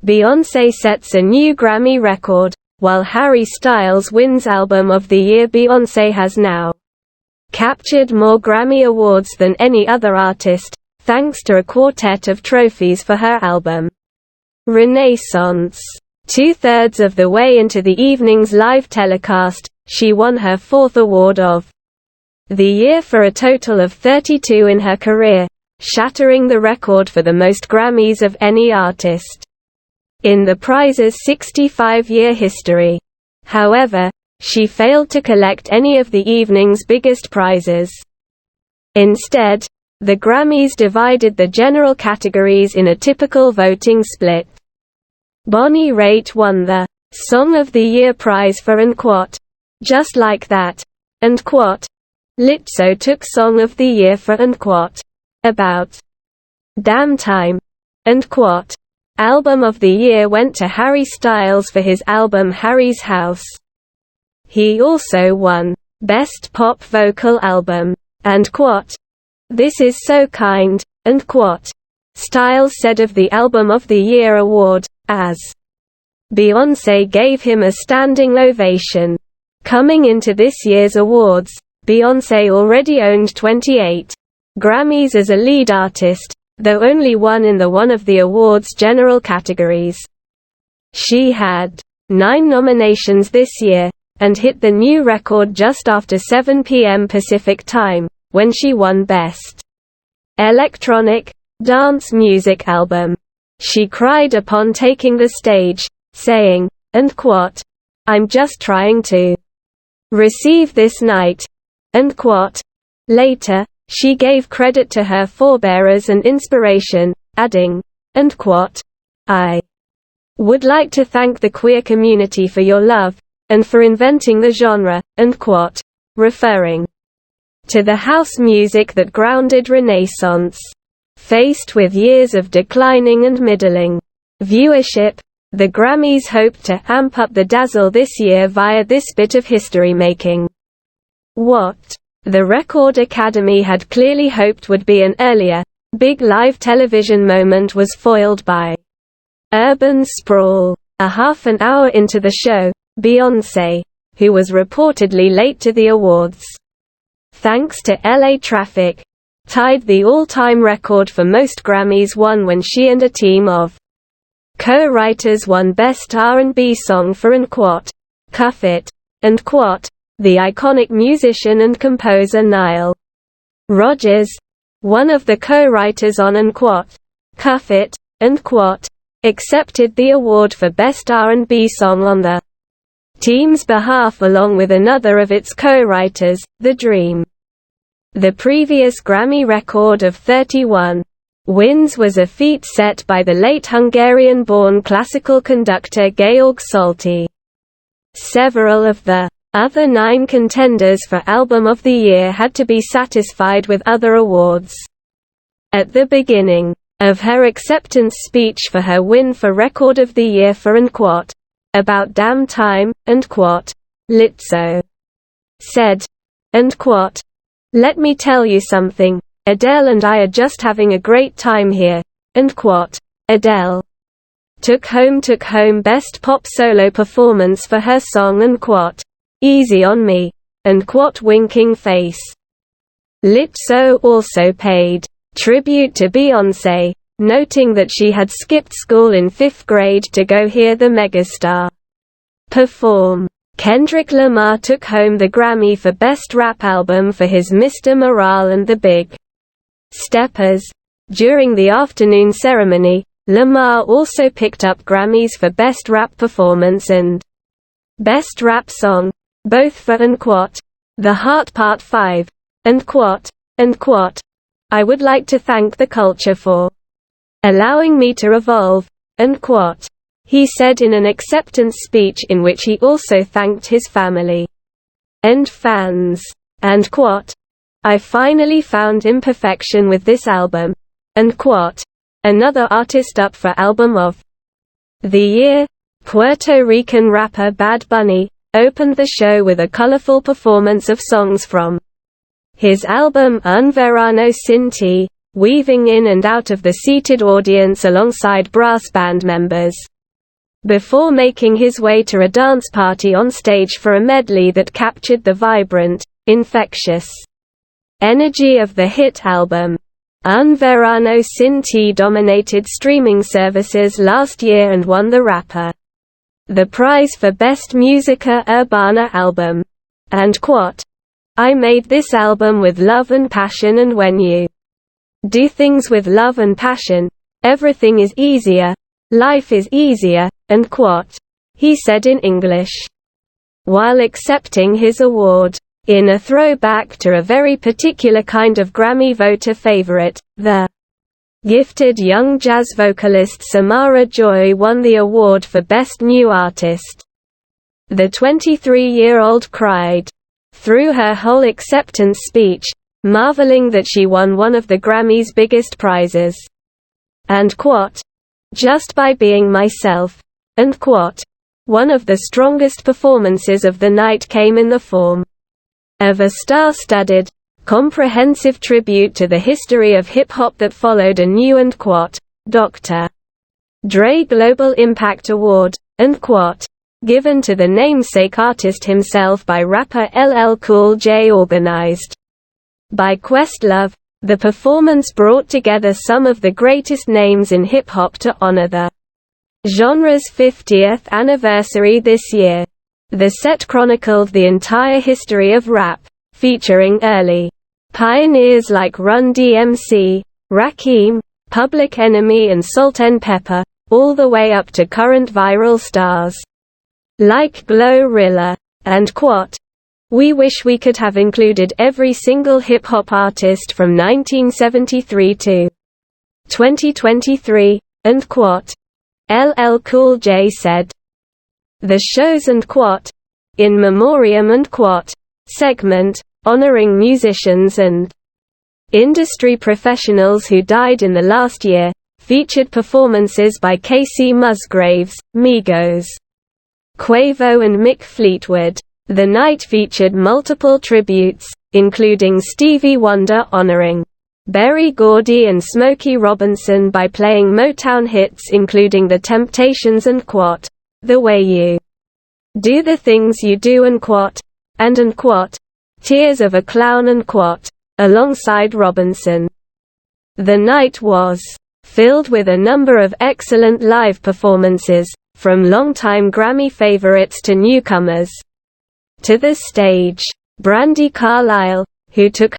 Beyoncé sets a new Grammy record, while Harry Styles wins Album of the Year. Beyoncé has now captured more Grammy awards than any other artist, thanks to a quartet of trophies for her album, Renaissance. 2/3 of the way into the evening's live telecast, she won her 4th award of the year for a total of 32 in her career, shattering the record for the most Grammys of any artist in the prize's 65-year history. However, she failed to collect any of the evening's biggest prizes. Instead, the Grammys divided the general categories in a typical voting split. Bonnie Raitt won the Song of the Year prize for "Unquote, Just Like That," and "Quote." Lizzo took Song of the Year for "Unquote, About Damn Time," and "Quote." Album of the Year went to Harry Styles for his album Harry's House. He also won Best Pop Vocal Album, and "Quote, This Is So Kind," and "Quote." Styles said of the Album of the Year award, as Beyoncé gave him a standing ovation. Coming into this year's awards, Beyoncé already owned 28 Grammys as a lead artist, though only one in one of the award's general categories. She had 9 nominations this year, and hit the new record just after 7 p.m. Pacific Time, when she won Best Electronic Dance Music Album. She cried upon taking the stage, saying, and quote, "I'm just trying to receive this night," and quote. Later, she gave credit to her forebearers and inspiration, adding, and quote, "I would like to thank the queer community for your love, and for inventing the genre," and quote, referring to the house music that grounded Renaissance. Faced with years of declining and middling viewership, the Grammys hoped to amp up the dazzle this year via this bit of history-making. What the Record Academy had clearly hoped would be an earlier, big live television moment was foiled by urban sprawl. A half an hour into the show, Beyoncé, who was reportedly late to the awards, thanks to LA traffic, tied the all-time record for most Grammys won when she and a team of co-writers won Best R&B Song for "Unquote, Cuff It," and "Quote." The iconic musician and composer Nile Rodgers, one of the co-writers on "Unquote, Cuff It," and "Quote," accepted the award for Best R&B Song on the team's behalf along with another of its co-writers, The Dream. The previous Grammy record of 31 wins was a feat set by the late Hungarian-born classical conductor Georg Solti. Several of the other 9 contenders for Album of the Year had to be satisfied with other awards. At the beginning of her acceptance speech for her win for Record of the Year for "Unquote, About Damn Time," and "Quote," Lizzo said, and "Quote, Let me tell you something, Adele and I are just having a great time here," and "Quote." Adele took home Best Pop Solo Performance for her song "Unquote, Easy on Me," and "Quote," winking face. Lizzo also paid tribute to Beyoncé, noting that she had skipped school in 5th grade to go hear the megastar perform. Kendrick Lamar took home the Grammy for Best Rap Album for his Mr. Morale and the Big Steppers. During the afternoon ceremony, Lamar also picked up Grammys for Best Rap Performance and Best Rap Song, both for "Unquote, The Heart Part 5," and "Quote, I would like to thank the culture for allowing me to evolve," unquote. He said in an acceptance speech in which he also thanked his family and fans, and quote, "I finally found imperfection with this album," and quote. Another artist up for Album of the Year, Puerto Rican rapper Bad Bunny, opened the show with a colorful performance of songs from his album Un Verano Sin Ti, weaving in and out of the seated audience alongside brass band members. before making his way to a dance party on stage for a medley that captured the vibrant, infectious energy of the hit album. Un Verano Sin Ti dominated streaming services last year and won the rapper the prize for Best Musica Urbana Album. And quote, "I made this album with love and passion, and when you do things with love and passion, everything is easier, life is easier," end quote, he said in English, while accepting his award. In a throwback to a very particular kind of Grammy voter favorite, the gifted young jazz vocalist Samara Joy won the award for Best New Artist. The 23-year-old cried through her whole acceptance speech, marveling that she won one of the Grammy's biggest prizes. And quote, "Just by being myself," end quote. One of the strongest performances of the night came in the form of a star-studded, comprehensive tribute to the history of hip-hop that followed a new and quote, Dr. Dre Global Impact Award, end quote, given to the namesake artist himself by rapper LL Cool J. Organized by Questlove. The performance brought together some of the greatest names in hip-hop to honor the genre's 50th anniversary this year. The set chronicled the entire history of rap, featuring early pioneers like Run DMC, Rakim, Public Enemy and Salt-N-Pepa, all the way up to current viral stars like Glorilla. And quote, "We wish we could have included every single hip-hop artist from 1973 to 2023, end quote," LL Cool J said. The show's end quote, "in memoriam" end quote, segment, honoring musicians and industry professionals who died in the last year, featured performances by Casey Musgraves, Migos, Quavo and Mick Fleetwood. The night featured multiple tributes, including Stevie Wonder honoring Berry Gordy and Smokey Robinson by playing Motown hits including The Temptations and quote, "The Way You Do the Things You Do" and quote, and quote, "Tears of a Clown" and quote, alongside Robinson. The night was filled with a number of excellent live performances, from longtime Grammy favorites to newcomers. To the stage, Brandi Carlile, who took